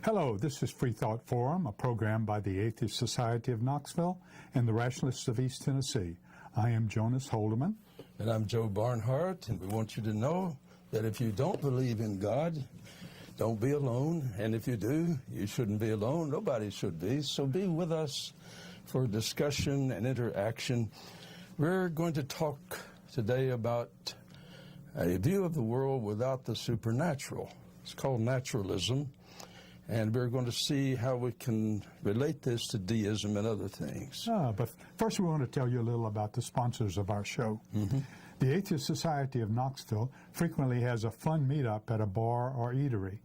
Hello, this is Freethought Forum, a program by the Atheist Society of Knoxville and the Rationalists of East Tennessee. I am Jonas Holdeman. And I'm Joe Barnhart, and we want you to know that if you don't believe in God, don't be alone. And if you do, you shouldn't be alone. Nobody should be. So be with us for discussion and interaction. We're going to talk today about a view of the world without the supernatural. It's called naturalism. And we're going to see how we can relate this to deism and other things. But first we want to tell you a little about the sponsors of our show. Mm-hmm. The Atheist Society of Knoxville frequently has a fun meetup at a bar or eatery.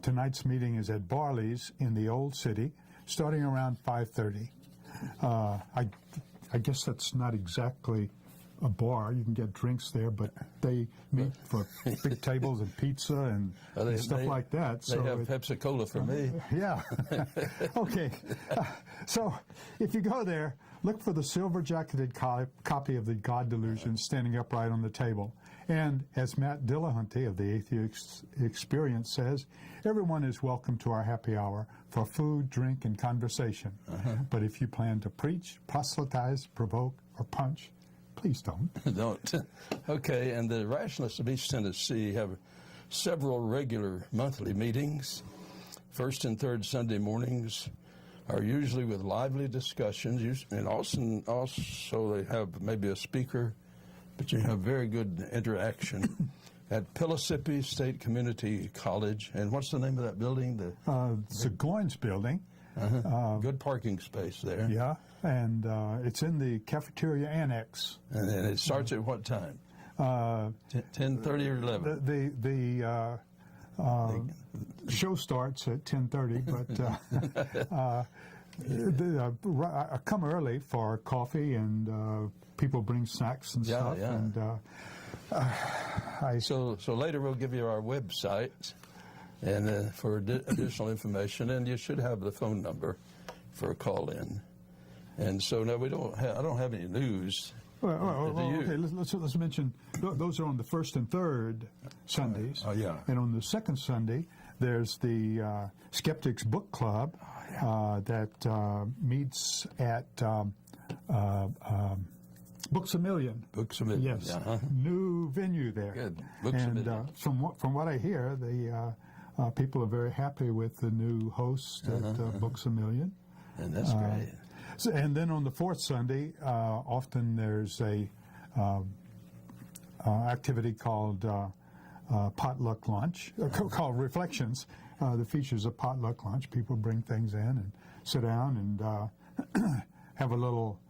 Tonight's meeting is at Barley's in the Old City, starting around 5:30. I guess that's not exactly a bar. You can get drinks there, but they meet for big tables and pizza and stuff like that. They have Pepsi-Cola for me. Yeah. Okay. So if you go there, look for the silver-jacketed copy of the God Delusion standing upright on the table. And as Matt Dillahunty of the Atheist Experience says, everyone is welcome to our happy hour for food, drink, and conversation. But if you plan to preach, proselytize, provoke, or punch, please don't. Don't. Okay, and the Rationalists of East Tennessee have several regular monthly meetings. First and third Sunday mornings are usually with lively discussions, and also they have maybe a speaker, but you have very good interaction at Pellissippi State Community College. And what's the name of that building? The Goins Building. Good parking space there. Yeah, and it's in the cafeteria annex. And it starts at what time? 10:30 or 11? The show starts at 10:30, but I come early for coffee, and people bring snacks and stuff. Yeah. And So later we'll give you our website and for additional information, and you should have the phone number for a call-in. And so now I don't have any news. Okay, let's mention those are on the first and third Sundays. Oh yeah. And on the second Sunday, there's the Skeptics Book Club that meets at Books A Million. Books A Million. Yes, new venue there. Good. Books A Million. From what I hear, the people are very happy with the new host at Books A Million. And that's great. So, and then on the fourth Sunday, often there's a activity called potluck lunch, called Reflections. That features a potluck lunch. People bring things in and sit down and have a little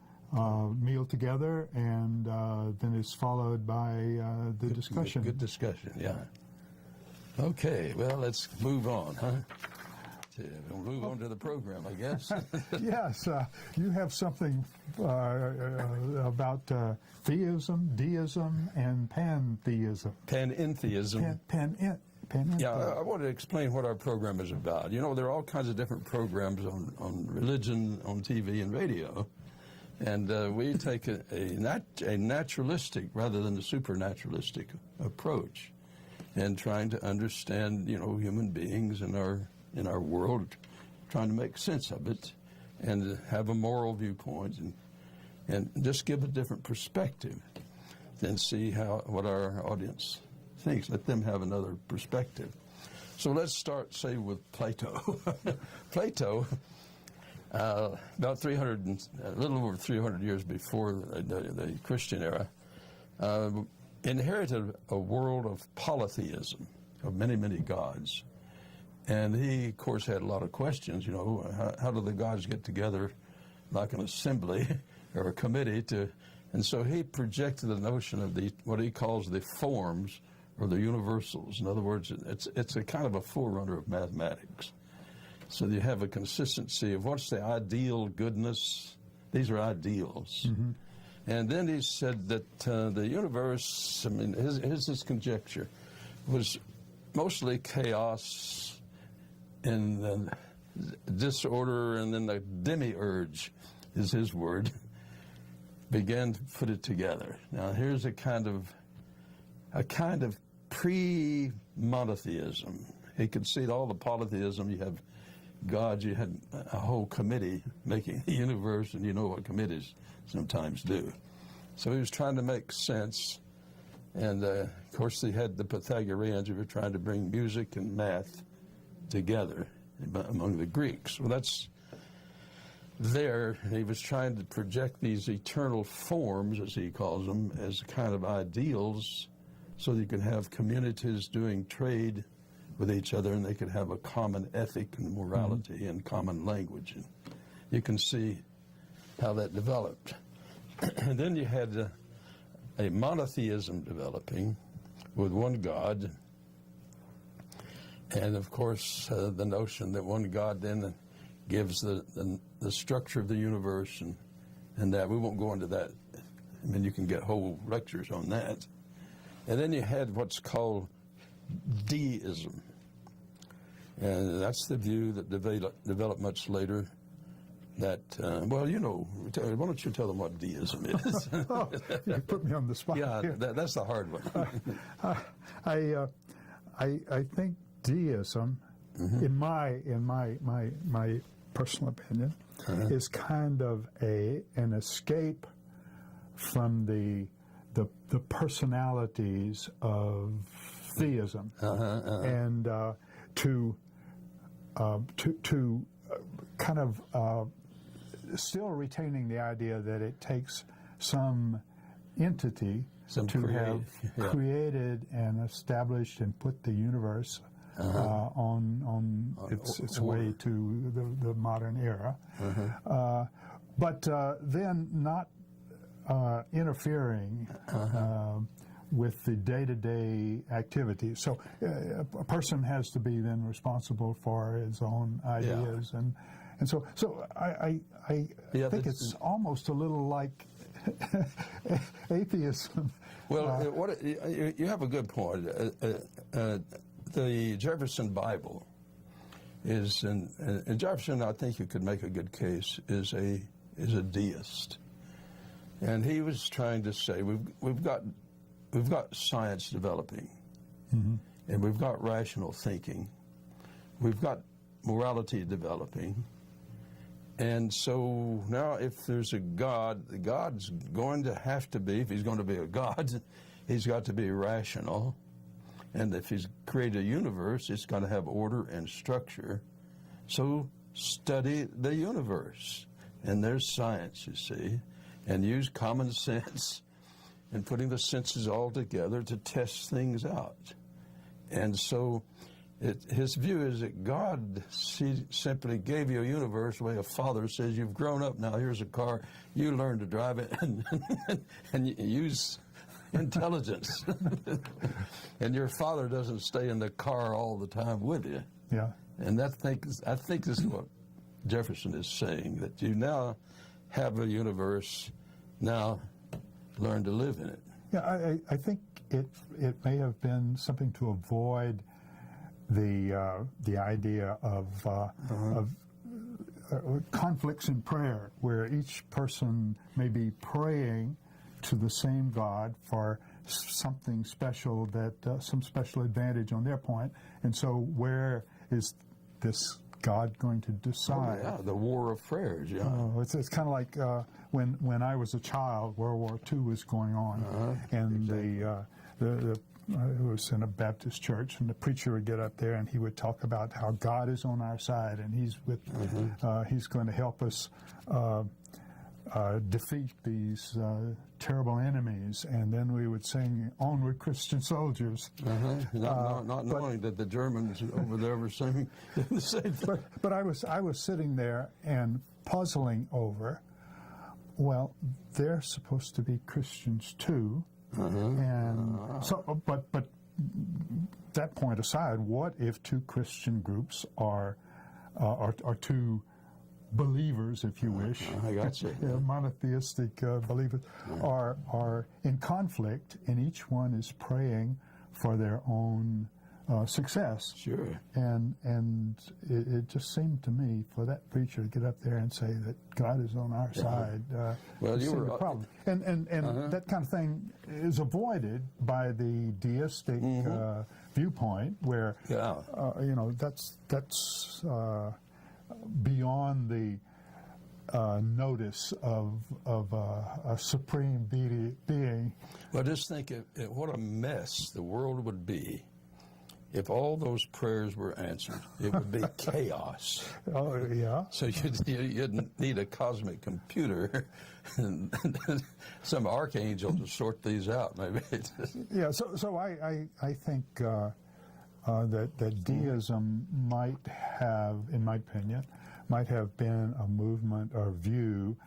meal together, and then it's followed by the discussion. Good discussion, yeah. Okay, well, let's move on, huh? We'll move on to the program, I guess. Yes, you have something about theism, deism, and pantheism. Panentheism. Panentheism. Yeah, I want to explain what our program is about. You know, there are all kinds of different programs on religion, on TV and radio, and we take a naturalistic rather than a supernaturalistic approach in trying to understand, human beings in our world, trying to make sense of it and have a moral viewpoint and just give a different perspective, then see what our audience thinks. Let them have another perspective. So let's start, say, with Plato. Plato, about a little over 300 years before the Christian era, inherited a world of polytheism, of many, many gods. And he, of course, had a lot of questions, how do the gods get together like an assembly or a committee and so he projected the notion of what he calls the forms or the universals. In other words, it's a kind of a forerunner of mathematics. So you have a consistency of what's the ideal goodness. These are ideals. Mm-hmm. And then he said that the universe, his conjecture, was mostly chaos and disorder, and then the demiurge is his word, began to put it together. Now here's a kind of pre-monotheism. he could see all the polytheism. You have gods, you had a whole committee making the universe, and you know what committees sometimes do. So he was trying to make sense, and of course he had the Pythagoreans who were trying to bring music and math together among the Greeks. Well, that's there. He was trying to project these eternal forms, as he calls them, as kind of ideals, so that you could have communities doing trade with each other, and they could have a common ethic and morality and common language. And you can see how that developed. And then you had a monotheism developing with one God, and of course the notion that one God then gives the structure of the universe, and that we won't go into that. I mean, you can get whole lectures on that. And then you had what's called Deism, and that's the view that developed much later. That well, you know, why don't you tell them what Deism is? Oh, you put me on the spot. Yeah, that's the hard one. I think Deism, in my personal opinion, is kind of an escape from the personalities of theism, and to kind of still retaining the idea that it takes some entity to have created and established and put the universe on its way to the modern era, but then not interfering with the day-to-day activities. So a person has to be then responsible for his own ideas, and so I think it's almost a little like atheism. Well, you have a good point. The Jefferson Bible is, and Jefferson, I think you could make a good case, is a deist, and he was trying to say we've got science developing, and we've got rational thinking, we've got morality developing, and so now if there's a God, the God's going to have to be, if he's going to be a God, he's got to be rational. And if he's created a universe, it's got to have order and structure. So study the universe. And there's science, you see, and use common sense and putting the senses all together to test things out. And so his view is that God simply gave you a universe the way a father says, you've grown up now, here's a car, you learn to drive it and use intelligence. And your father doesn't stay in the car all the time with you. Yeah. And I think this is what Jefferson is saying, that you now have a universe, now learn to live in it. Yeah, I think it may have been something to avoid the idea of conflicts in prayer, where each person may be praying to the same God for something special, that some special advantage on their point, and so where is this God going to decide? Oh, yeah, the war of prayers. Yeah, it's kind of like when I was a child, World War II was going on, and exactly. I was in a Baptist church, and the preacher would get up there and he would talk about how God is on our side, and he's going to help us defeat these terrible enemies, and then we would sing "Onward, Christian Soldiers," not knowing that the Germans over there were singing the same thing. But I was sitting there and puzzling over, well, they're supposed to be Christians too, and so but that point aside, what if two Christian groups are two believers, if you wish, I got you. Monotheistic believers are in conflict, and each one is praying for their own success. Sure. And it just seemed to me for that preacher to get up there and say that God is on our side. Well, you were a problem. And that kind of thing is avoided by the deistic viewpoint, where that's beyond the notice of a supreme being. Well, just think what a mess the world would be if all those prayers were answered. It would be chaos. Oh, yeah. So you'd need a cosmic computer and some archangel to sort these out, maybe. Yeah, so I think that deism might have, in my opinion, might have been a movement or view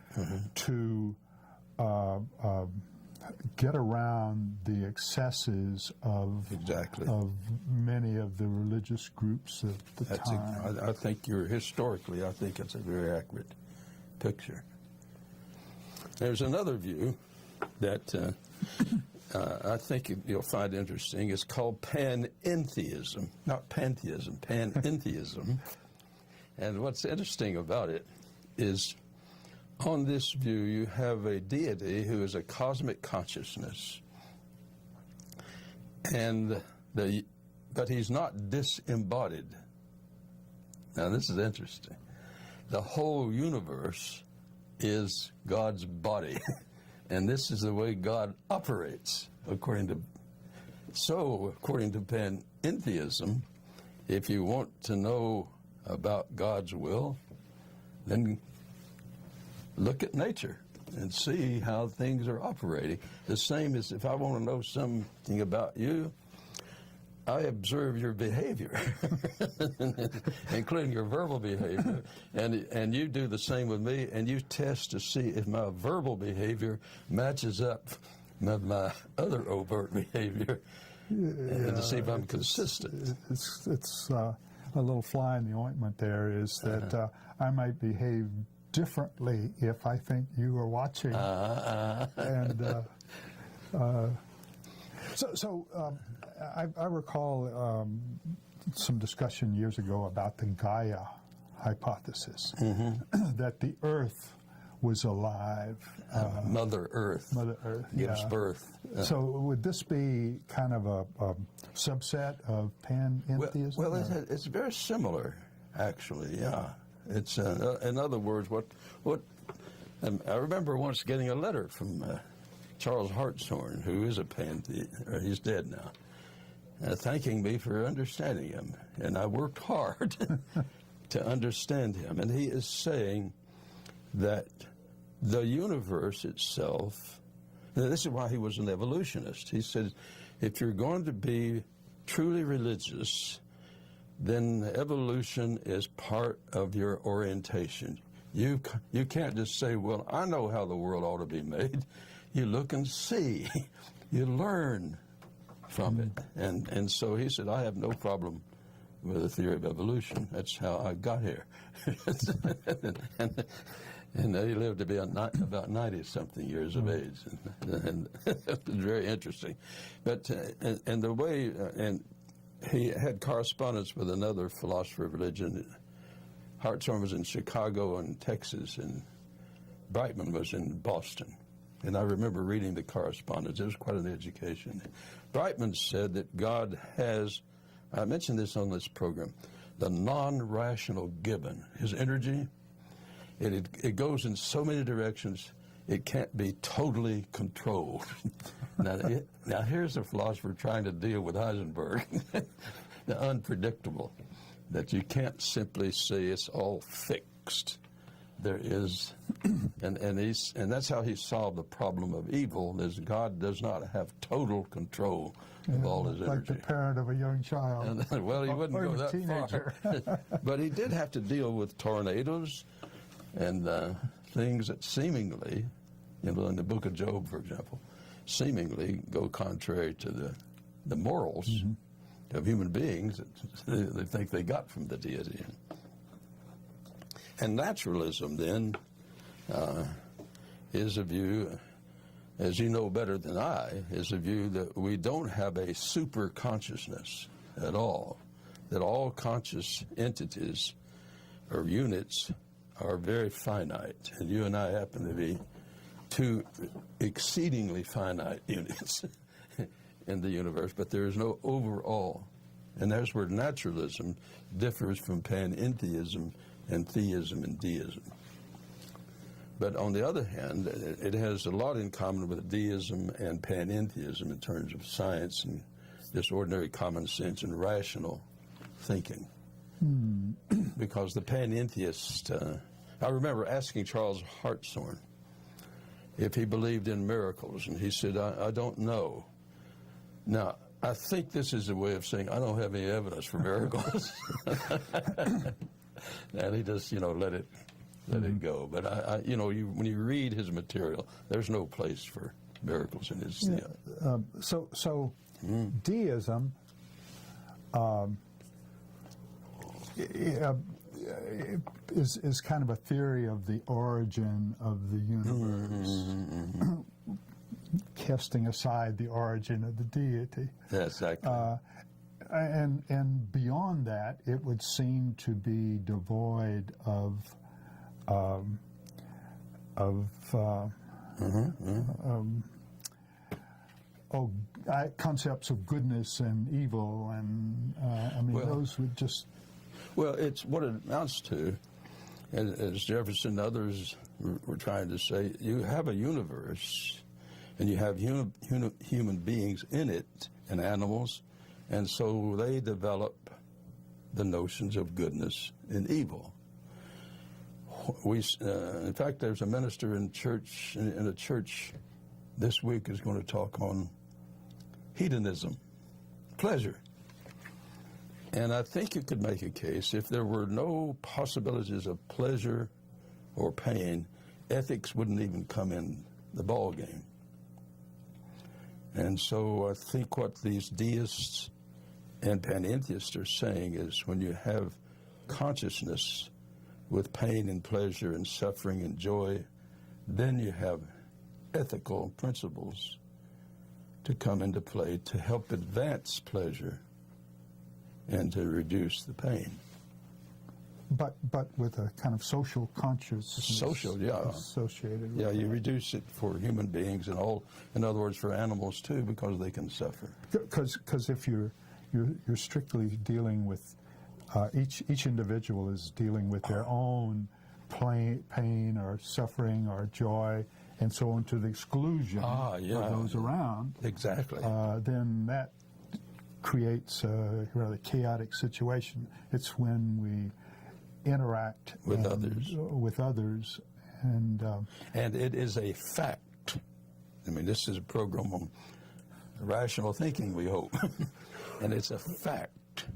to get around the excesses of many of the religious groups at the time. I think historically, I think it's a very accurate picture. There's another view that I think you'll find interesting. It's called Panentheism, not pantheism, Panentheism. And what's interesting about it is, on this view, you have a deity who is a cosmic consciousness, but he's not disembodied. Now, this is interesting. The whole universe is God's body, and this is the way God operates, according to Panentheism. If you want to know about God's will, then look at nature and see how things are operating. The same as if I want to know something about you, I observe your behavior, including your verbal behavior, and you do the same with me, and you test to see if my verbal behavior matches up with my other overt behavior, and to see if I'm consistent. It's a little fly in the ointment there, is that I might behave differently if I think you are watching. And I recall some discussion years ago about the Gaia Hypothesis, that the Earth was alive. Mother Earth. Mother Earth gives birth. So would this be kind of a subset of Panentheism? Well, it's very similar, actually. Yeah. It's in other words, what I remember once getting a letter from Charles Hartshorne, who is a pantheist, or he's dead now, thanking me for understanding him, and I worked hard to understand him. And he is saying that the universe itself, and this is why he was an evolutionist. He said, if you're going to be truly religious, then evolution is part of your orientation. You can't just say, well, I know how the world ought to be made. You look and see. You learn from it. And so he said, I have no problem with the theory of evolution. That's how I got here. And he lived to be about 90-something years of age. And it was very interesting. But, and the way, and he had correspondence with another philosopher of religion. Hartshorne was in Chicago and Texas, and Brightman was in Boston. And I remember reading the correspondence. It was quite an education. Brightman said that God has, I mentioned this on this program, the non-rational given, his energy, it goes in so many directions, it can't be totally controlled. Now here's a philosopher trying to deal with Heisenberg, the unpredictable, that you can't simply say it's all fixed. There is, and that's how he solved the problem of evil, is God does not have total control of all his energy. Like the parent of a young child. Well, he wouldn't go that teenager. far. But he did have to deal with tornadoes and things that seemingly, in the book of Job, for example, seemingly go contrary to the morals of human beings that they think they got from the deity. And naturalism, then, is a view, as you know better than I, is a view that we don't have a super consciousness. at all, that all conscious entities or units are very finite, and you and I happen to be two exceedingly finite units in the universe, but there is no overall. And that's where naturalism differs from panentheism and theism and deism. But on the other hand, it has a lot in common with deism and panentheism in terms of science and just ordinary common sense and rational thinking. Because the panentheist, I remember asking Charles Hartshorne if he believed in miracles, and he said, I don't know. Now, I think this is a way of saying I don't have any evidence for miracles. And he just, let it go. But when you read his material, there's no place for miracles in his. So deism is kind of a theory of the origin of the universe, casting aside the origin of the deity. Yes, exactly. And beyond that, it would seem to be devoid of concepts of goodness and evil, and those would just. Well, it's what it amounts to, and as Jefferson and others were trying to say, you have a universe, and you have human beings in it, and animals, and so they develop the notions of goodness and evil. In fact, there's a minister in a church this week is going to talk on hedonism, pleasure. And I think you could make a case, if there were no possibilities of pleasure or pain, ethics wouldn't even come in the ball game. And so I think what these deists and panentheists are saying is when you have consciousness with pain and pleasure and suffering and joy, then you have ethical principles to come into play to help advance pleasure and to reduce the pain. But with a kind of social consciousness associated with Yeah, you that. reduce it for human beings and in other words, for animals too, because they can suffer. Because if you're strictly dealing with each individual is dealing with their own pain or suffering or joy and so on to the exclusion of those around. Exactly. Then that creates a rather chaotic situation. It's when we interact with others, and it is a fact. I mean, this is a program on rational thinking, we hope, and it's a fact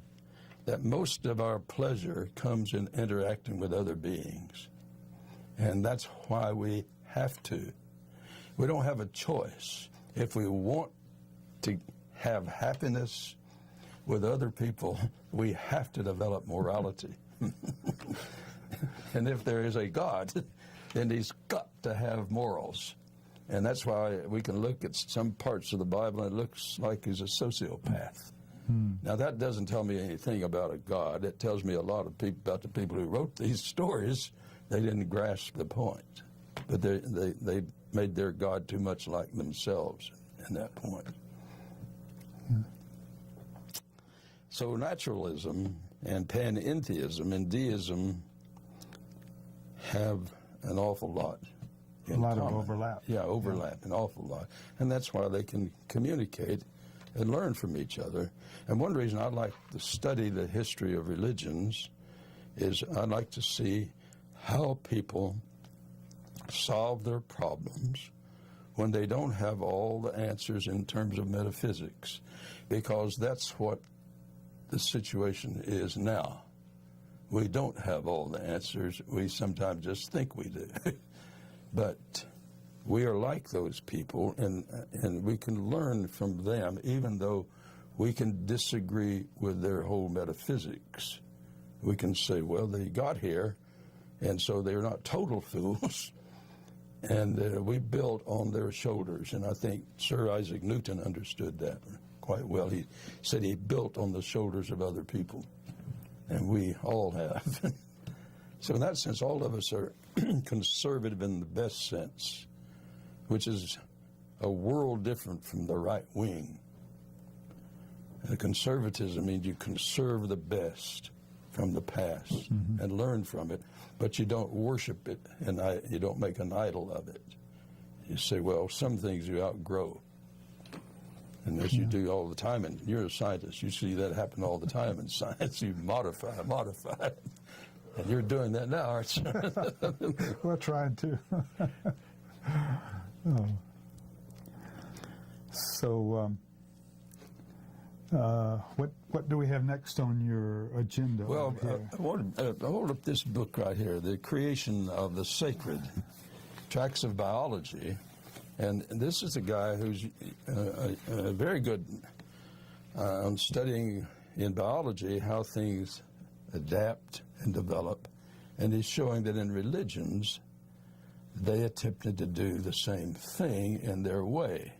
that most of our pleasure comes in interacting with other beings, and that's why we have to. We don't have a choice. If we want to have happiness with other people, we have to develop morality. And if there is a God, then he's got to have morals. And that's why we can look at some parts of the Bible and it looks like he's a sociopath. Now, that doesn't tell me anything about a God. It tells me a lot about the people who wrote these stories. They didn't grasp the point. But they made their God too much like themselves in that point. So naturalism and panentheism and deism have an awful lot in a lot common. of overlap. Yeah, overlap, an awful lot. And that's why they can communicate and learn from each other. And one reason I like to study the history of religions is I like to see how people solve their problems when they don't have all the answers in terms of metaphysics, because that's what the situation is now. We don't have all the answers. We sometimes just think we do. But we are like those people, and we can learn from them, even though we can disagree with their whole metaphysics. We can say, well, they got here, and so they're not total fools. And we built on their shoulders, and I think Sir Isaac Newton understood that quite well. He said he built on the shoulders of other people, and we all have. So in that sense, all of us are conservative in the best sense, which is a world different from the right wing. And conservatism means you conserve the best from the past and learn from it, but you don't worship it and you don't make an idol of it. You say, well, some things you outgrow. And as you do all the time, and you're a scientist, you see that happen all the time in science. You modify. And you're doing that now, aren't you? We're trying to. So, what do we have next on your agenda? Well, I want to hold up this book right here, The Creation of the Sacred, Tracts of Biology. And this is a guy who's very good on studying in biology how things adapt and develop. And he's showing that in religions, they attempted to do the same thing in their way.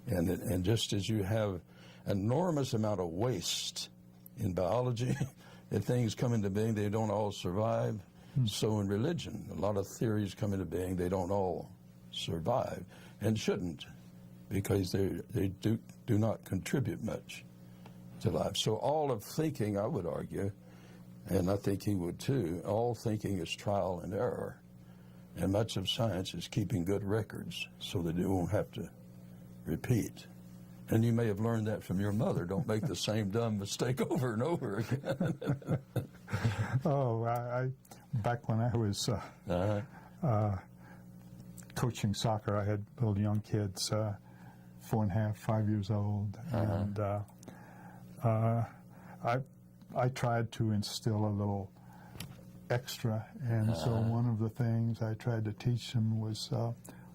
And just as you have enormous amount of waste in biology, and things come into being, they don't all survive. So in religion, a lot of theories come into being, they don't all survive, and shouldn't, because they do not contribute much to life. So all of thinking, I would argue, and I think he would too, all thinking is trial and error. And much of science is keeping good records so that it won't have to repeat. And you may have learned that from your mother. Don't make the same dumb mistake over and over again. I back when I was coaching soccer, I had little young kids, 4.5, 5 years old, and I tried to instill a little extra, and so one of the things I tried to teach them was,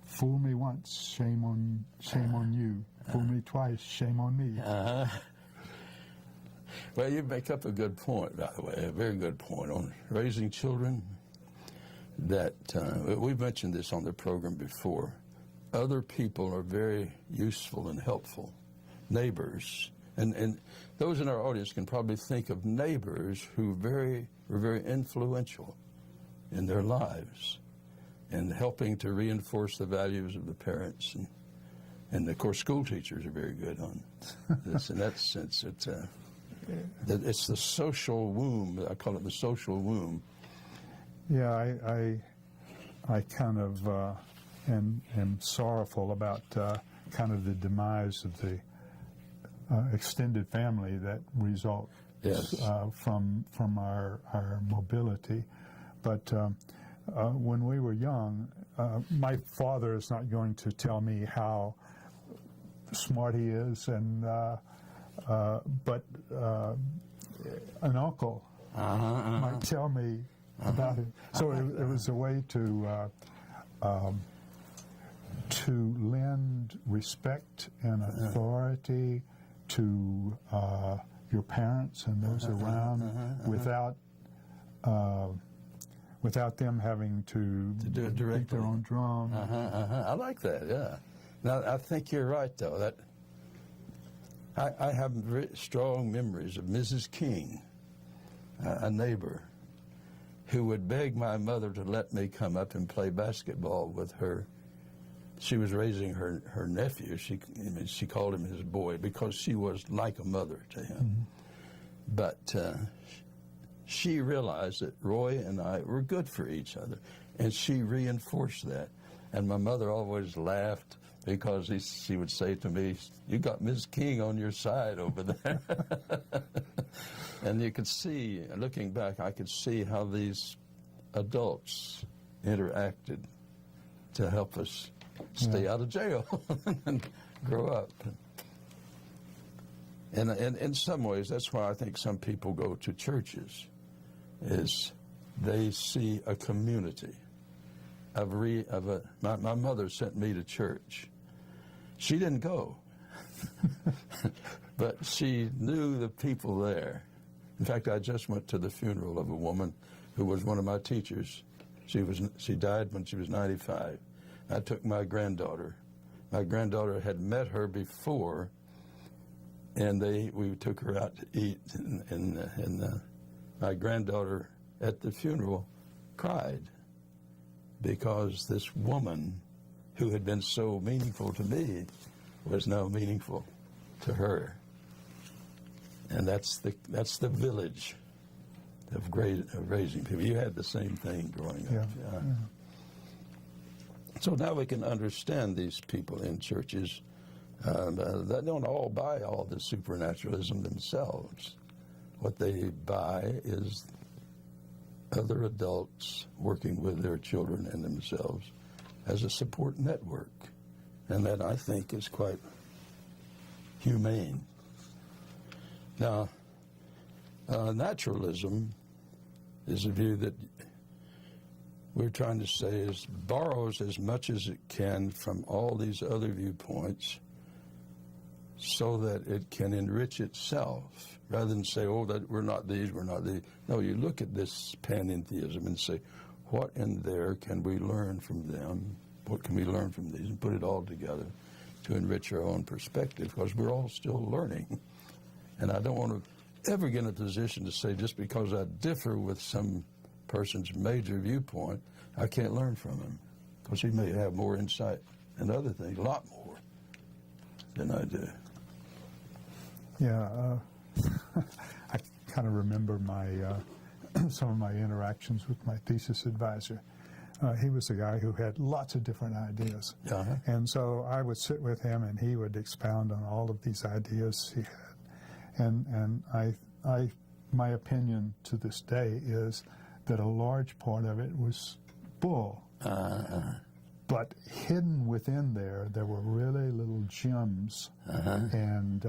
fool me once, shame on you. Fool me twice, shame on me. Well, you make up a good point, by the way, a very good point on raising children. That we've mentioned this on the program before. Other people are very useful and helpful. Neighbors. And those in our audience can probably think of neighbors who were very influential in their lives and helping to reinforce the values of the parents. And of course, school teachers are very good on this. In that sense, it's the social womb. I call it the social womb. Yeah, I kind of am sorrowful about kind of the demise of the extended family that results from our mobility. But when we were young, my father is not going to tell me how smart he is, and but an uncle might tell me about it. So it was a way to lend respect and authority to your parents and those around without them having to do it directly. beat their own drum. I like that, yeah. Now, I think you're right, though. That I have very strong memories of Mrs. King, a neighbor, who would beg my mother to let me come up and play basketball with her. She was raising her nephew. She called him his boy because she was like a mother to him. But she realized that Roy and I were good for each other, and she reinforced that. And my mother always laughed because she would say to me, "You got Miss King on your side over there." And you could see, looking back, I could see how these adults interacted to help us stay out of jail and grow up. And in some ways, that's why I think some people go to churches, is they see a community my mother sent me to church. She didn't go, but she knew the people there. In fact, I just went to the funeral of a woman who was one of my teachers. She died when she was 95. I took my granddaughter. My granddaughter had met her before And we took her out to eat, and my granddaughter at the funeral cried because this woman who had been so meaningful to me was now meaningful to her. And that's the village of raising people. You had the same thing growing up. Yeah. So now we can understand these people in churches that don't all buy all the supernaturalism themselves. What they buy is other adults working with their children and themselves as a support network. And that, I think, is quite humane. Now, naturalism is a view that we're trying to say is borrows as much as it can from all these other viewpoints so that it can enrich itself, rather than say, oh, that we're not these, we're not these. No, you look at this panentheism and say, what in there can we learn from them? What can we learn from these? And put it all together to enrich our own perspective, because we're all still learning. And I don't want to ever get in a position to say just because I differ with some person's major viewpoint, I can't learn from him, because he may have more insight and other things, a lot more than I do. Yeah, I kind of remember some of my interactions with my thesis advisor. He was a guy who had lots of different ideas. Uh-huh. And so I would sit with him and he would expound on all of these ideas he had. And my opinion to this day is that a large part of it was bull. Uh-huh. But hidden within there were really little gems. Uh-huh. And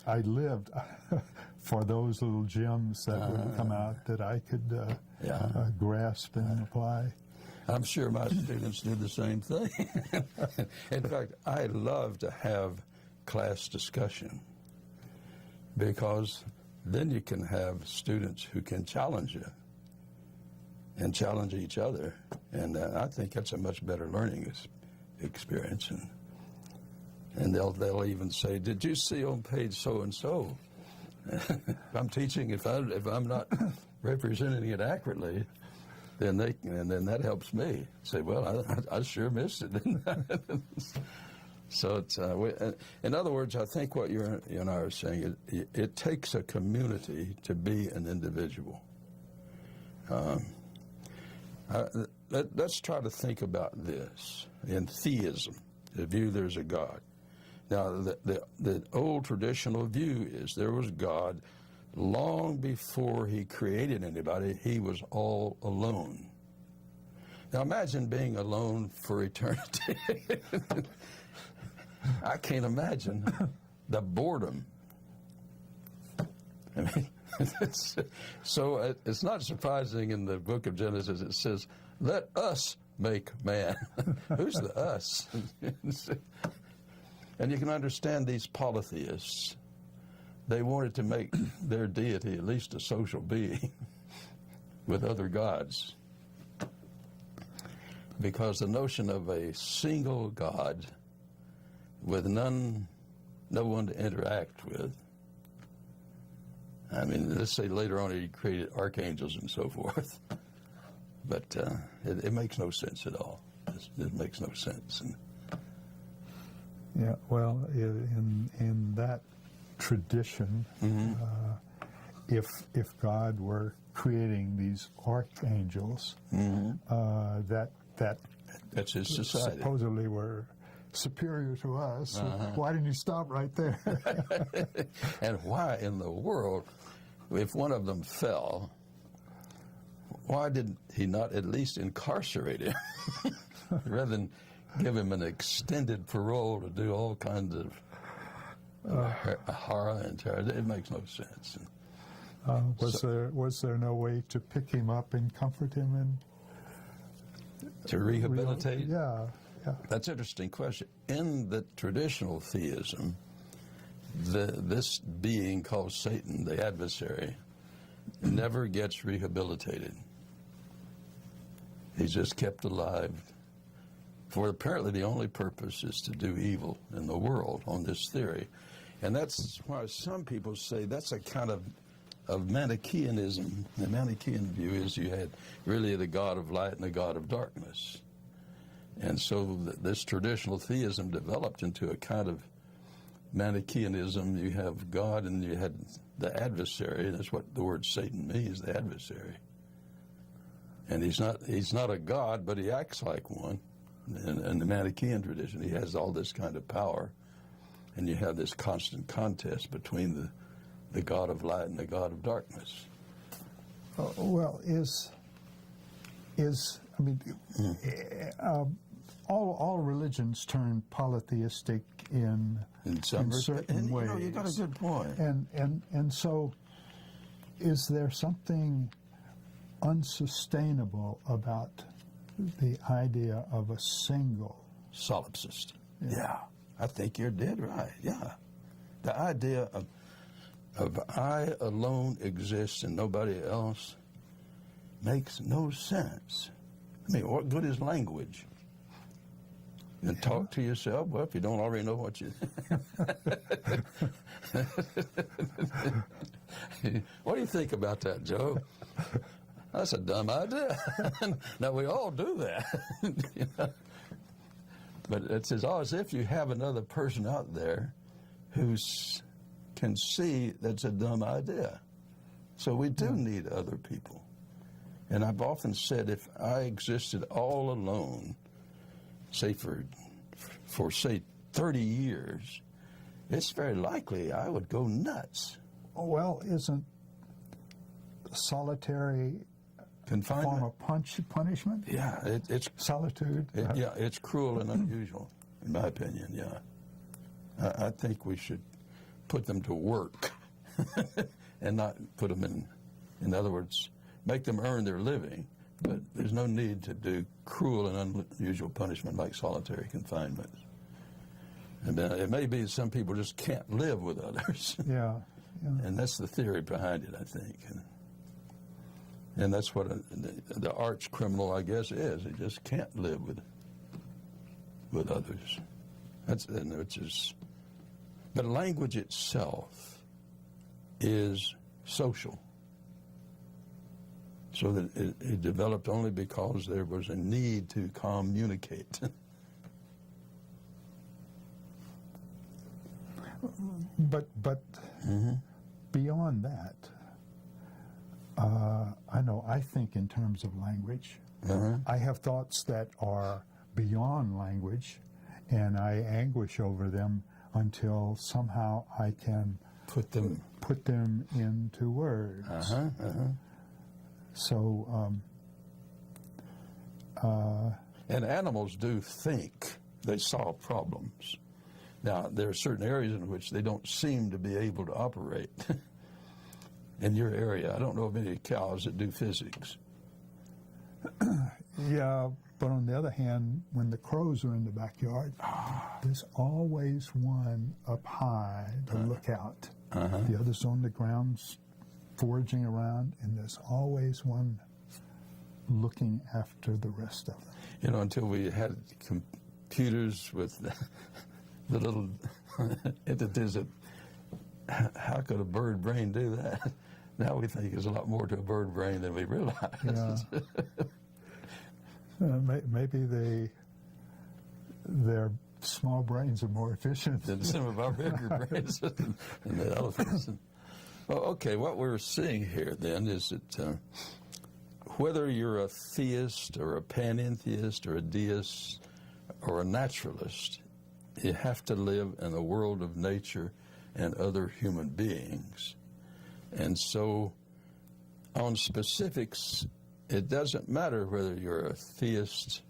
I lived for those little gems that would come out that I could grasp and apply. I'm sure my students did the same thing. In fact, I love to have class discussion, because then you can have students who can challenge you and challenge each other. And I think that's a much better learning experience. And they'll even say, did you see on page so-and-so? If I'm teaching, if I'm not representing it accurately, then that helps me say, well, I sure missed it. So it's in other words, I think what you and I are saying is it takes a community to be an individual. Let's try to think about this in theism, the view there's a God. Now, the old traditional view is there was God long before he created anybody. He was all alone. Now, imagine being alone for eternity. I can't imagine the boredom. I mean, it's not surprising in the book of Genesis it says, let us make man. Who's the us? And you can understand these polytheists. They wanted to make their deity at least a social being with other gods. Because the notion of a single God with no one to interact with. I mean, let's say later on he created archangels and so forth. But it makes no sense at all. It makes no sense. Yeah, well, in that tradition, if God were creating these archangels, that's his society. Supposedly were superior to us. Why didn't you stop right there? And why in the world, if one of them fell, why did he not at least incarcerate him rather than give him an extended parole to do all kinds of horror and terror? It makes no sense. Was there no way to pick him up and comfort him and to rehabilitate? Yeah. That's an interesting question. In the traditional theism, this being called Satan, the adversary, never gets rehabilitated. He's just kept alive for apparently the only purpose is to do evil in the world on this theory. And that's why some people say that's a kind of Manichaeanism. The Manichaean view is you had really the God of light and the God of darkness. And so this traditional theism developed into a kind of Manichaeanism. You have God and you had the adversary. That's what the word Satan means, the adversary. And he's not a God, but he acts like one. In the Manichaean tradition, he has all this kind of power. And you have this constant contest between the God of light and the God of darkness. Well, all religions turn polytheistic in certain ways. You got a good point. And so, is there something unsustainable about the idea of a single solipsist? Yeah, I think you're dead right. Yeah, the idea of I alone exist and nobody else makes no sense. I mean, what good is language? And talk to yourself. Well, if you don't already know what you... What do you think about that, Joe? That's a dumb idea. Now, we all do that. You know? But it's as if you have another person out there who can see that's a dumb idea. So we do need other people. And I've often said if I existed all alone, say for 30 years, it's very likely I would go nuts. Well, isn't solitary confinement form of punishment? Yeah, it's solitude. Yeah, it's cruel and unusual, in my opinion. Yeah, I think we should put them to work and not put them in other words, make them earn their living. But there's no need to do cruel and unusual punishment like solitary confinement. And it may be some people just can't live with others. Yeah. And that's the theory behind it, I think. And that's what the arch criminal, I guess, is. He just can't live with others. But language itself is social. So that it developed only because there was a need to communicate. But beyond that, I think in terms of language. I have thoughts that are beyond language, and I anguish over them until somehow I can put them into words. So, and animals do think they solve problems. Now, there are certain areas in which they don't seem to be able to operate. In your area, I don't know of any cows that do physics. Yeah, but on the other hand, when the crows are in the backyard, there's always one up high to look out. The others on the ground foraging around, and there's always one looking after the rest of them. You know, until we had computers with the little entities that, how could a bird brain do that? Now we think there's a lot more to a bird brain than we realize. Yeah. Maybe their small brains are more efficient than some of our bigger brains and the elephants. Well, okay, what we're seeing here then is that whether you're a theist or a panentheist or a deist or a naturalist, you have to live in a world of nature and other human beings. And so on specifics, it doesn't matter whether you're a theist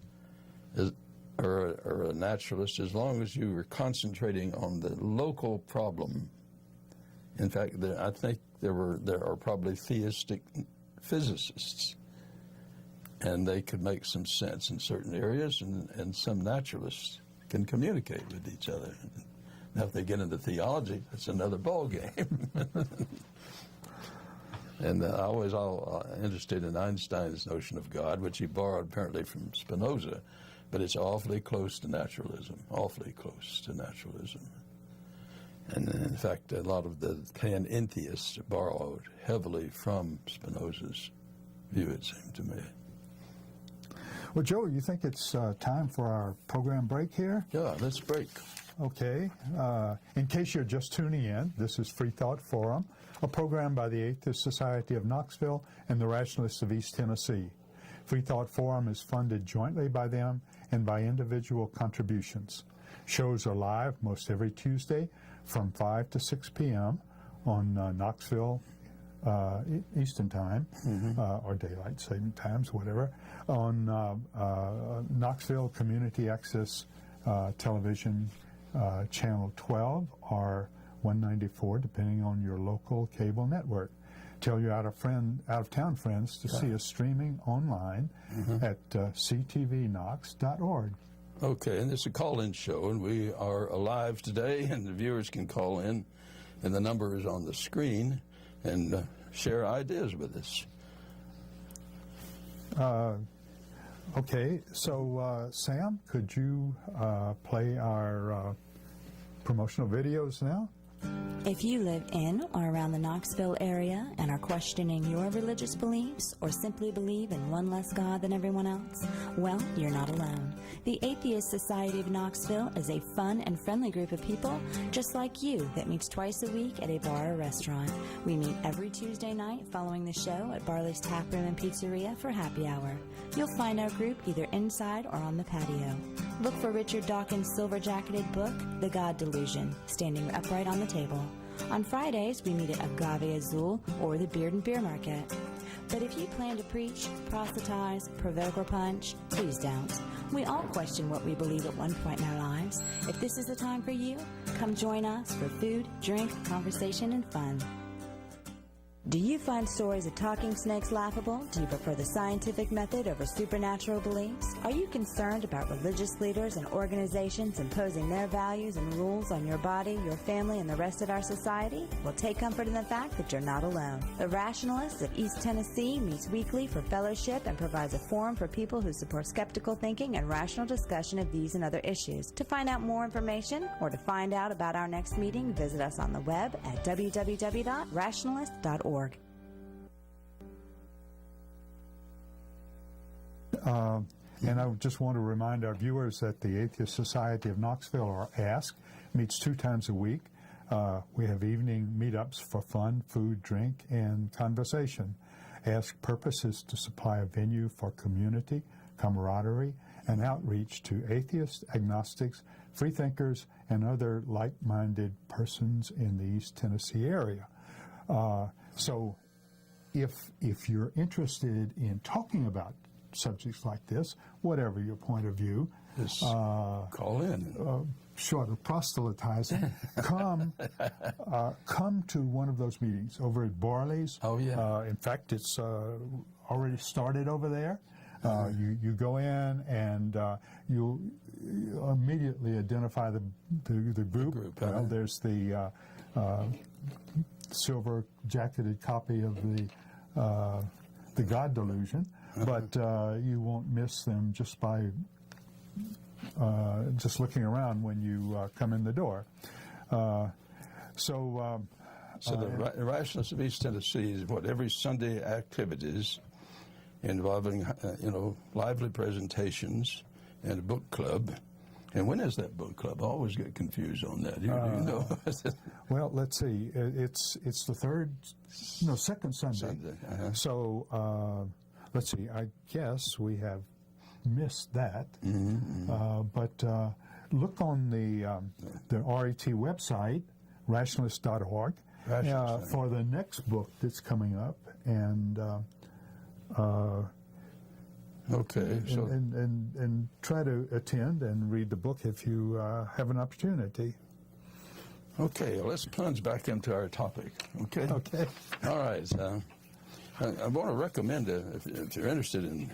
or a naturalist, as long as you are concentrating on the local problem. In fact, I think there are probably theistic physicists, and they could make some sense in certain areas, and some naturalists can communicate with each other. Now, if they get into theology, that's another ballgame. And I was interested in Einstein's notion of God, which he borrowed apparently from Spinoza. but it's awfully close to naturalism, awfully close to naturalism. And in fact, a lot of the panentheists borrowed heavily from Spinoza's view, it seemed to me. Well, Joe, you think it's time for our program break here? Yeah, let's break. Okay. In case you're just tuning in, this is Freethought Forum, a program by the Atheist Society of Knoxville and the Rationalists of East Tennessee. Freethought Forum is funded jointly by them and by individual contributions. Shows are live most every Tuesday from 5 to 6 p.m. on Knoxville Eastern Time, or Daylight Saving Times, whatever, on Knoxville Community Access Television Channel 12 or 194, depending on your local cable network. Tell your out-of-town friends to see us streaming online at ctvknox.org. Okay, and it's a call-in show, and we are alive today, and the viewers can call in, and the number is on the screen, and share ideas with us. Okay, so Sam, could you play our promotional videos now? If you live in or around the Knoxville area and are questioning your religious beliefs or simply believe in one less God than everyone else, well, you're not alone. The Atheist Society of Knoxville is a fun and friendly group of people just like you that meets twice a week at a bar or restaurant. We meet every Tuesday night following the show at Barley's Tap Room and Pizzeria for happy hour. You'll find our group either inside or on the patio. Look for Richard Dawkins' silver-jacketed book, The God Delusion, standing upright on the table. On Fridays, we meet at Agave Azul or the Beard and Beer Market. But if you plan to preach, proselytize, provoke, or punch, please don't. We all question what we believe at one point in our lives. If this is the time for you, come join us for food, drink, conversation, and fun. Do you find stories of talking snakes laughable? Do you prefer the scientific method over supernatural beliefs? Are you concerned about religious leaders and organizations imposing their values and rules on your body, your family, and the rest of our society? Well, take comfort in the fact that you're not alone. The Rationalists of East Tennessee meets weekly for fellowship and provides a forum for people who support skeptical thinking and rational discussion of these and other issues. To find out more information or to find out about our next meeting, visit us on the web at www.rationalist.org. And I just want to remind our viewers that the Atheist Society of Knoxville, or ASK, meets 2 times a week. We have evening meetups for fun, food, drink, and conversation. ASK's purpose is to supply a venue for community, camaraderie, and outreach to atheists, agnostics, freethinkers, and other like-minded persons in the East Tennessee area. So if you're interested in talking about subjects like this, whatever your point of view, Just call in. short of proselytizing, come to one of those meetings over at Barley's. Oh, yeah. In fact, it's already started over there. You go in and you'll immediately identify the group. Well, there's the silver-jacketed copy of the God Delusion, but you won't miss them just by just looking around when you come in the door. So the Rationalists of East Tennessee is what every Sunday activities involving lively presentations and a book club. And when is that book club? I always get confused on that. You know. Well, let's see. It's the second Sunday. So let's see. I guess we have missed that. But look on the RET website, rationalist.org, for the next book that's coming up, and okay, so and try to attend and read the book if you have an opportunity. Okay, well, let's plunge back into our topic. Okay. Okay. All right. I want to recommend, if you're interested in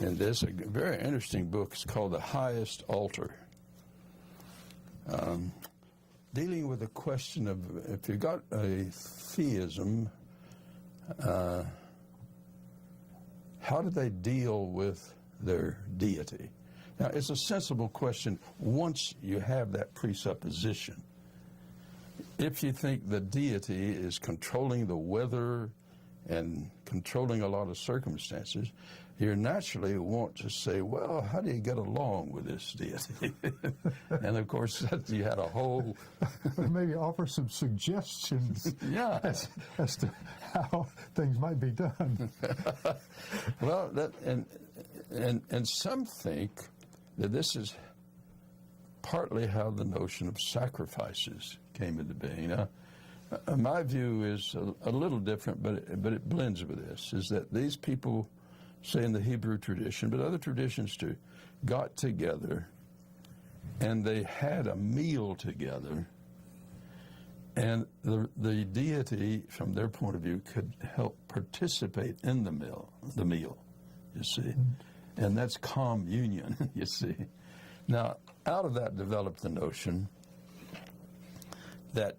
this, a very interesting book. It's called The Highest Altar. Dealing with the question of if you got a theism, how do they deal with their deity? Now, it's a sensible question once you have that presupposition. If you think the deity is controlling the weather and controlling a lot of circumstances, you naturally want to say, well, how do you get along with this deity? And of course, you had a whole... Maybe offer some suggestions Yeah. as to how things might be done. Well, and some think that this is partly how the notion of sacrifices came into being. Now, my view is a little different, but it blends with this, is that these people, say in the Hebrew tradition, but other traditions too, got together and they had a meal together, and the deity, from their point of view, could help participate in the meal, you see. And that's communion, you see. Now, out of that developed the notion that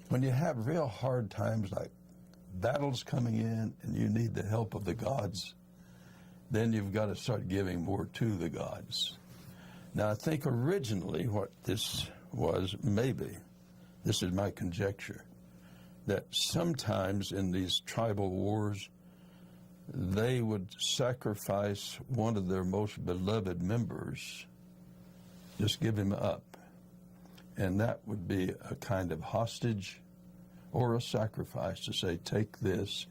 when you have real hard times, like battles coming in and you need the help of the gods, then you've got to start giving more to the gods. Now, I think originally what this was, maybe, this is my conjecture, that sometimes in these tribal wars, they would sacrifice one of their most beloved members, just give him up. And that would be a kind of hostage or a sacrifice to say, take this,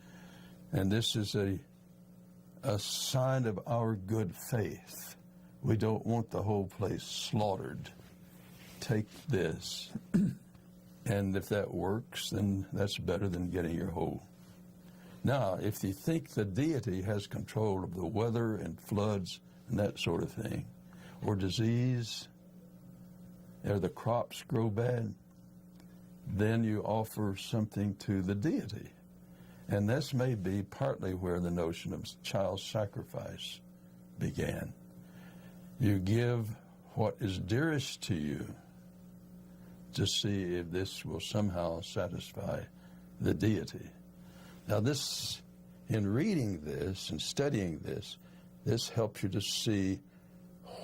and this is a sign of our good faith. We don't want the whole place slaughtered. Take this. And if that works, then that's better than getting your whole. Now, if you think the deity has control of the weather and floods and that sort of thing, or disease, or the crops grow bad, then you offer something to the deity. And this may be partly where the notion of child sacrifice began. You give what is dearest to you to see if this will somehow satisfy the deity. Now this, in reading this and studying this, this helps you to see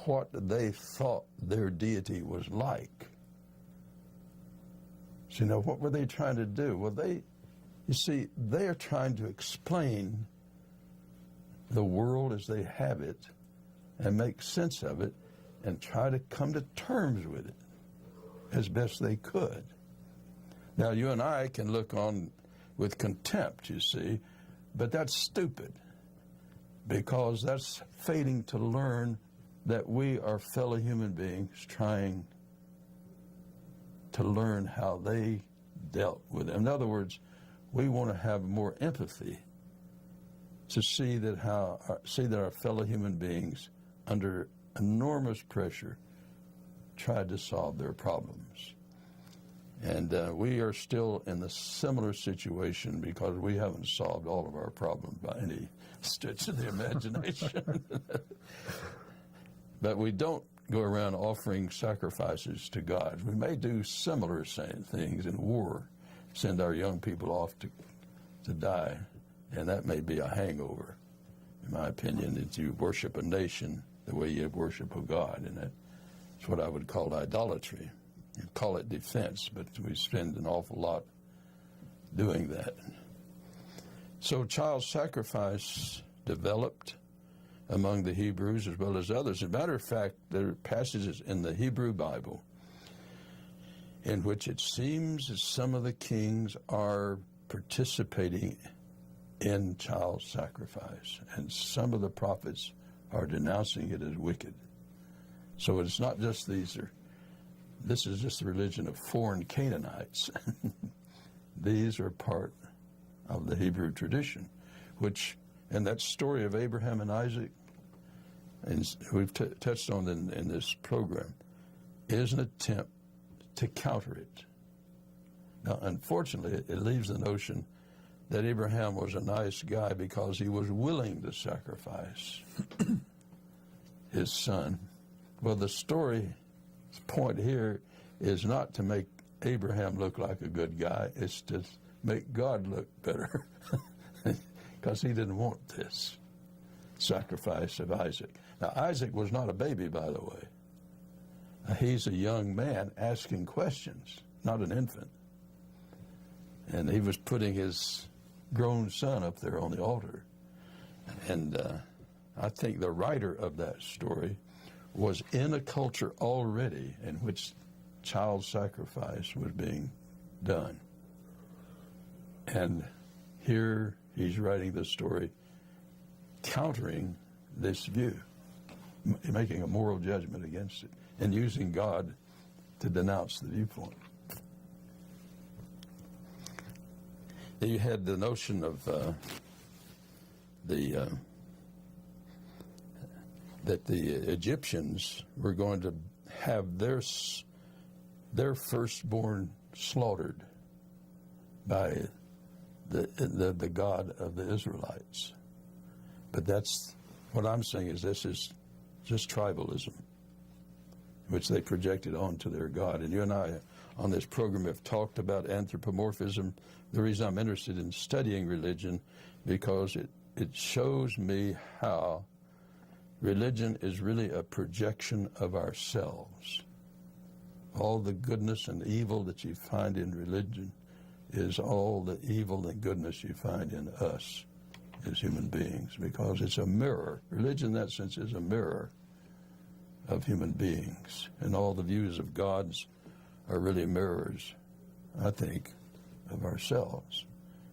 what they thought their deity was like. So, you know, what were they trying to do? Well, you see, they are trying to explain the world as they have it and make sense of it and try to come to terms with it as best they could. Now, you and I can look on with contempt, you see, but that's stupid, because that's failing to learn that we are fellow human beings trying to learn how they dealt with them. In other words, we want to have more empathy to see that our fellow human beings, under enormous pressure, tried to solve their problems. And we are still in a similar situation because we haven't solved all of our problems by any stretch of the imagination. But we don't go around offering sacrifices to gods. We may do similar things in war, send our young people off to die, and that may be a hangover, in my opinion, that you worship a nation the way you worship a god, and that's what I would call idolatry. You call it defense, but we spend an awful lot doing that. So child sacrifice developed among the Hebrews as well as others. As a matter of fact, there are passages in the Hebrew Bible in which it seems that some of the kings are participating in child sacrifice, and some of the prophets are denouncing it as wicked. So it's not just this is just the religion of foreign Canaanites. These are part of the Hebrew tradition, and that story of Abraham and Isaac, and we've touched on in this program, is an attempt to counter it. Now, unfortunately, it leaves the notion that Abraham was a nice guy because he was willing to sacrifice his son. Well, the story's point here is not to make Abraham look like a good guy, it's to make God look better, because he didn't want this. sacrifice of Isaac. Now, Isaac was not a baby, by the way. He's a young man asking questions, not an infant. And he was putting his grown son up there on the altar. And I think the writer of that story was in a culture already in which child sacrifice was being done. And here he's writing this story countering this view, making a moral judgment against it, and using God to denounce the viewpoint. Then you had the notion of that the Egyptians were going to have their firstborn slaughtered by the God of the Israelites. But that's what I'm saying is this is just tribalism, which they projected onto their God. And you and I on this program have talked about anthropomorphism. The reason I'm interested in studying religion, because it shows me how religion is really a projection of ourselves. All the goodness and evil that you find in religion is all the evil and goodness you find in us as human beings, because it's a mirror. Religion in that sense is a mirror of human beings, and all the views of gods are really mirrors, I think, of ourselves.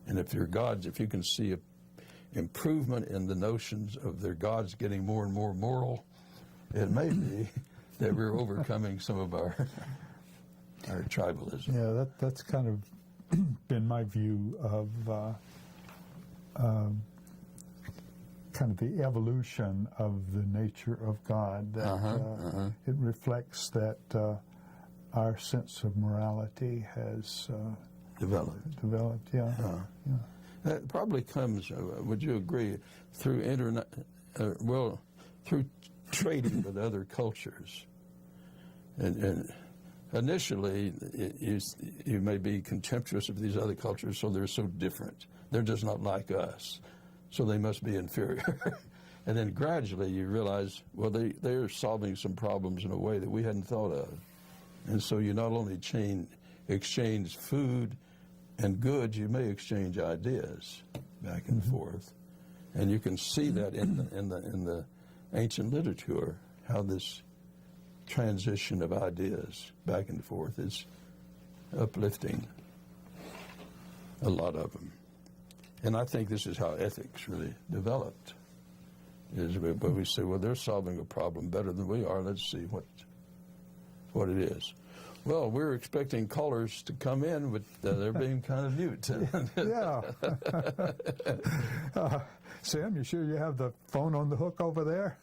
And if your gods, if you can see a improvement in the notions of their gods getting more and more moral, it may be that we're overcoming some of our tribalism. Yeah, that's kind of been my view of kind of the evolution of the nature of God. That it reflects that our sense of morality has developed. Yeah. That probably comes, would you agree, through through trading with other cultures. And initially, you may be contemptuous of these other cultures, so they're so different. They're just not like us, so they must be inferior. And then gradually you realize, well, they're solving some problems in a way that we hadn't thought of. And so you not only exchange food and goods, you may exchange ideas back and forth. And you can see that in the ancient literature, how this transition of ideas back and forth is uplifting, a lot of them. And I think this is how ethics really developed. But we say, well, they're solving a problem better than we are. Let's see what it is. Well, we're expecting callers to come in, but they're being kind of mute. Yeah. Sam, you sure you have the phone on the hook over there?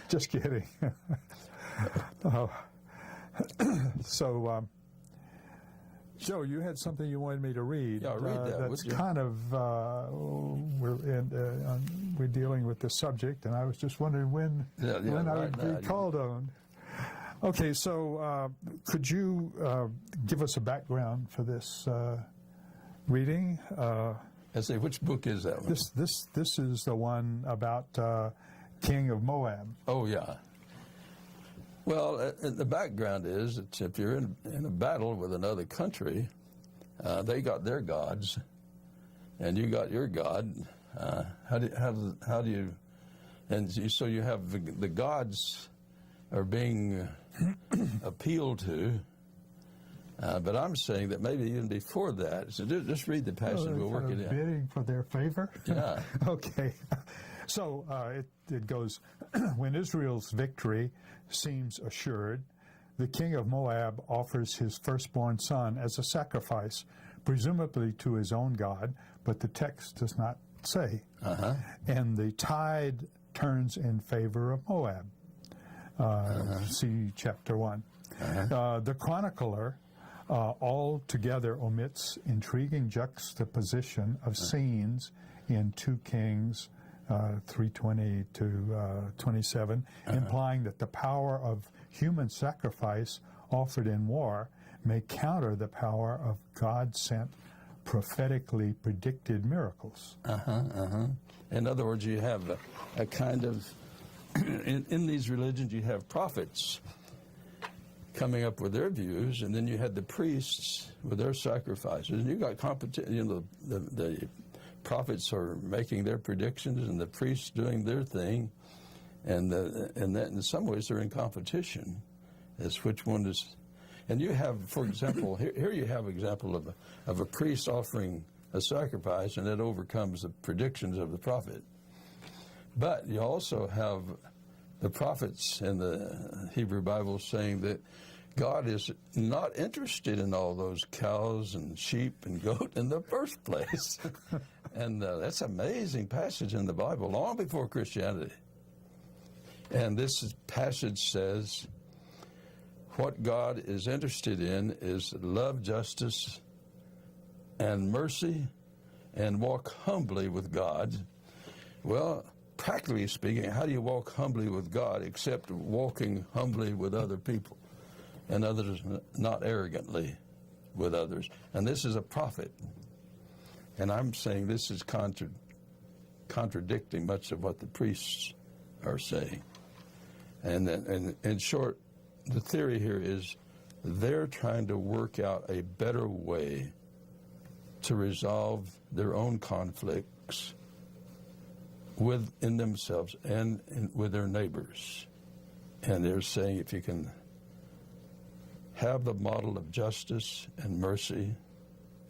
Just kidding. So, Joe, you had something you wanted me to read. Yeah, read that. That's kind of we're dealing with this subject, and I was just wondering when I would be called on. Okay, so could you give us a background for this reading? I say, which book is that one? This is the one about King of Moab. Oh, yeah. Well, the background is that if you're in a battle with another country, they got their gods, and you got your god. How do you? And so you have the gods are being appealed to. But I'm saying that maybe even before that, so just read the passage, we'll work it in. Bidding for their favor? Yeah. Okay. So it goes, when Israel's victory seems assured, the king of Moab offers his firstborn son as a sacrifice, presumably to his own god, but the text does not say. And the tide turns in favor of Moab. See chapter 1. The chronicler altogether omits intriguing juxtaposition of scenes in 2 Kings 3:20 to 27, implying that the power of human sacrifice offered in war may counter the power of God-sent prophetically predicted miracles. In other words, you have a kind of, in these religions, you have prophets coming up with their views, and then you had the priests with their sacrifices, and you got competition. You know, the prophets are making their predictions, and the priests doing their thing, and that in some ways they're in competition as which one is. And you have, for example, here you have an example of a priest offering a sacrifice, and it overcomes the predictions of the prophet. But you also have the prophets in the Hebrew Bible saying that God is not interested in all those cows and sheep and goat in the first place. And that's an amazing passage in the Bible, long before Christianity. And this passage says, what God is interested in is love, justice, and mercy, and walk humbly with God. Well, practically speaking, how do you walk humbly with God except walking humbly with other people, and others not arrogantly with others? And this is a prophet. And I'm saying this is contradicting much of what the priests are saying. And in short, the theory here is they're trying to work out a better way to resolve their own conflicts within themselves and with their neighbors. And they're saying if you can have the model of justice and mercy,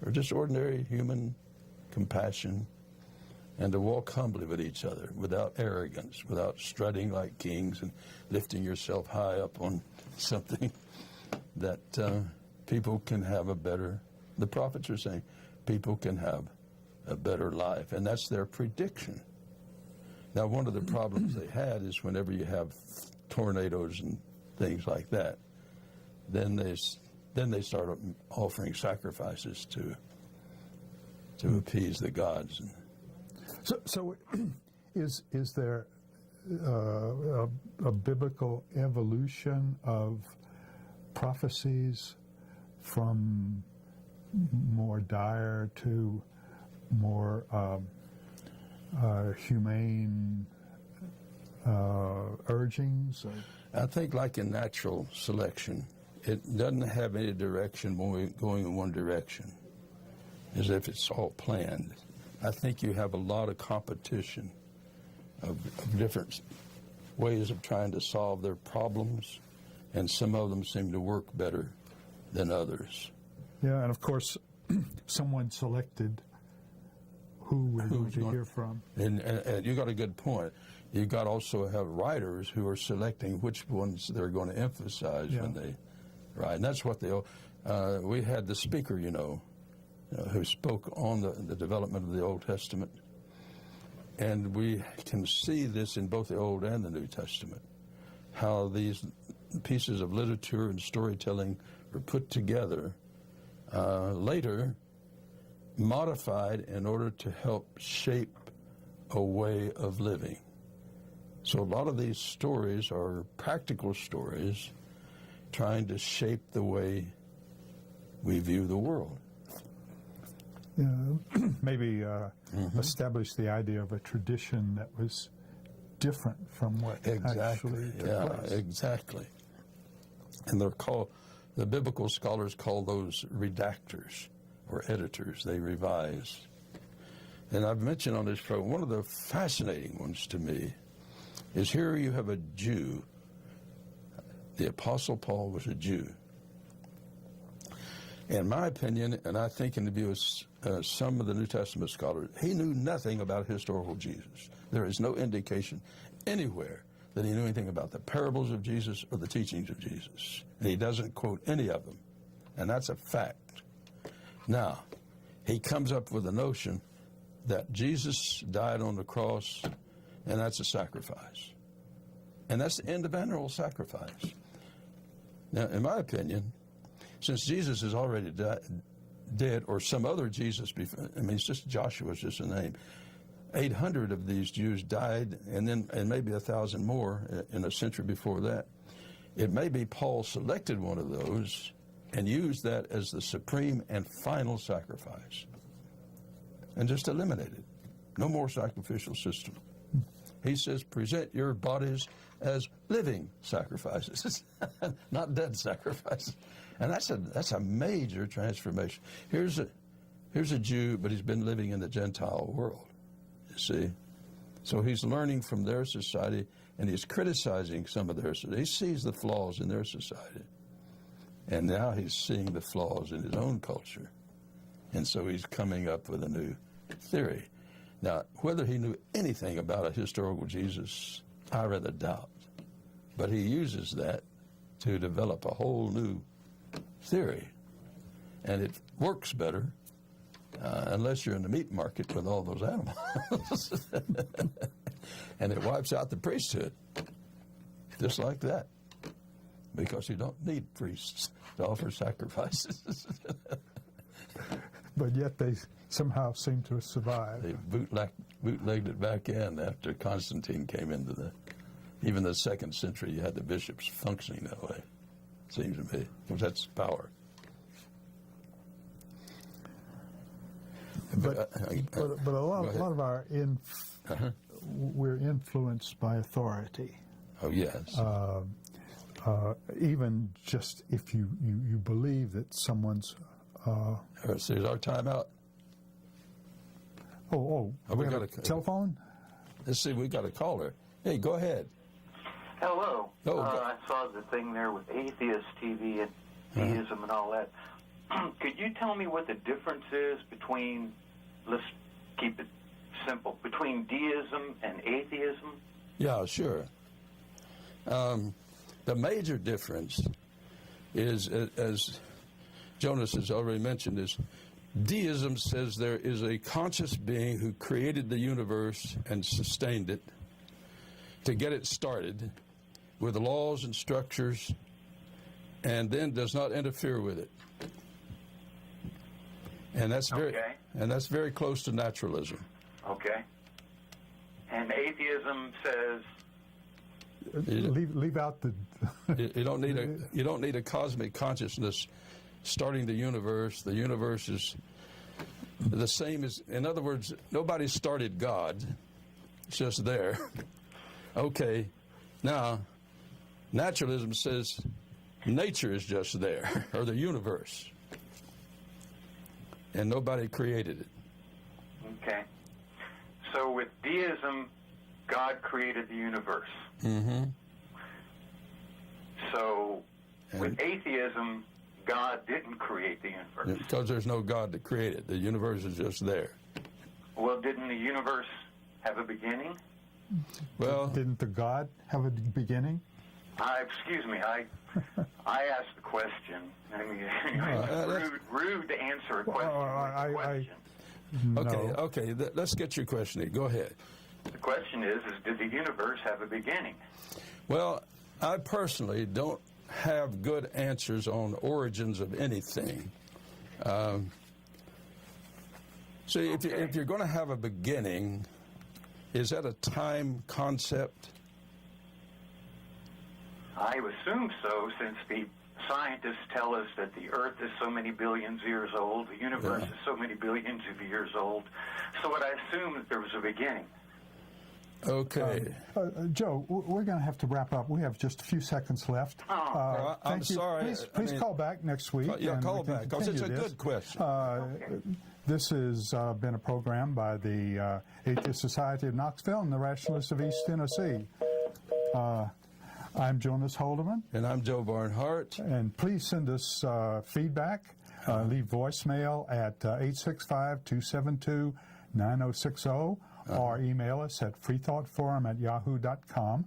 or just ordinary human compassion, and to walk humbly with each other without arrogance, without strutting like kings and lifting yourself high up on something, that people can have a better, the prophets are saying, people can have a better life. And that's their prediction. Now, one of the problems they had is whenever you have tornadoes and things like that, then they start offering sacrifices to appease the gods. So is there a biblical evolution of prophecies from more dire to more humane urgings? I think like in natural selection, it doesn't have any direction going in one direction, as if it's all planned. I think you have a lot of competition of different ways of trying to solve their problems, and some of them seem to work better than others. Yeah, and of course, someone selected who we're going to hear from. And you got a good point. You got also have writers who are selecting which ones they're going to emphasize when they write. And that's what we had the speaker, who spoke on the development of the Old Testament. And we can see this in both the Old and the New Testament, how these pieces of literature and storytelling were put together, later modified in order to help shape a way of living. So a lot of these stories are practical stories trying to shape the way we view the world. Maybe establish the idea of a tradition that was different from what actually took place. Exactly. And the biblical scholars call those redactors or editors. They revise. And I've mentioned on this program, one of the fascinating ones to me is here you have a Jew. The Apostle Paul was a Jew. In my opinion, and I think in the view of some of the New Testament scholars, he knew nothing about historical Jesus. There is no indication anywhere that he knew anything about the parables of Jesus or the teachings of Jesus. And he doesn't quote any of them. And that's a fact. Now, he comes up with the notion that Jesus died on the cross, and that's a sacrifice. And that's the end of animal sacrifice. Now, in my opinion, since Jesus is already dead, or some other Jesus before, it's just Joshua's just a name. 800 of these Jews died, and maybe 1,000 more in a century before that. It may be Paul selected one of those and used that as the supreme and final sacrifice. and just eliminate it. No more sacrificial system. He says, present your bodies as living sacrifices, not dead sacrifices. And that's a major transformation. Here's a Jew, but he's been living in the Gentile world, you see. So he's learning from their society, and he's criticizing some of their society. He sees the flaws in their society. And now he's seeing the flaws in his own culture. And so he's coming up with a new theory. Now, whether he knew anything about a historical Jesus, I rather doubt. But he uses that to develop a whole new theory. And it works better unless you're in the meat market with all those animals. And it wipes out the priesthood, just like that. Because you don't need priests to offer sacrifices. But yet they somehow seem to survive. They bootlegged it back in after Constantine came into even the 2nd century. You had the bishops functioning that way, seems to me, because that's power. But a lot of our we're influenced by authority. Oh yes. Even just if you believe that someone's So is our time out? We got a telephone? Let's see, we got a caller. Hey, go ahead. Hello. Oh, I saw the thing there with Atheist TV and Deism and all that. Could you tell me what the difference is between, let's keep it simple, between Deism and Atheism? Yeah, sure. The major difference is, as Jonas has already mentioned, is Deism says there is a conscious being who created the universe and sustained it to get it started with laws and structures, and then does not interfere with it. And that's very close to naturalism. Okay. And Atheism says Leave out the. You don't need a cosmic consciousness starting the universe. The universe is the same as, in other words, nobody started God. It's just there. Okay. Now, naturalism says nature is just there, or the universe, and nobody created it. Okay. So with Deism, God created the universe. Mm-hmm. So with atheism, God didn't create the universe. Because there's no God to create it. The universe is just there. Well, didn't the universe have a beginning? Well, Didn't the God have a beginning? Excuse me, I asked the question. I mean, rude to answer a question. Okay. Let's get your question in. Go ahead. The question is did the universe have a beginning? Well, I personally don't have good answers on origins of anything. See, if you're going to have a beginning, is that a time concept? I assume so, since the scientists tell us that the Earth is so many billions of years old, the universe is so many billions of years old. So would I assume that there was a beginning? Okay. Joe, we're going to have to wrap up. We have just a few seconds left. I'm sorry. Please call back next week. Call back, because it's a good question. This has been a program by the Atheist Society of Knoxville and the Rationalists of East Tennessee. I'm Jonas Holdeman. And I'm Joe Barnhart. And please send us feedback. Leave voicemail at 865-272-9060 or email us at freethoughtforum@yahoo.com.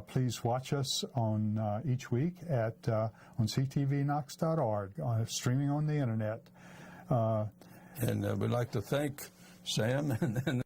Please watch us on each week at on ctvknox.org, streaming on the internet. And we'd like to thank Sam and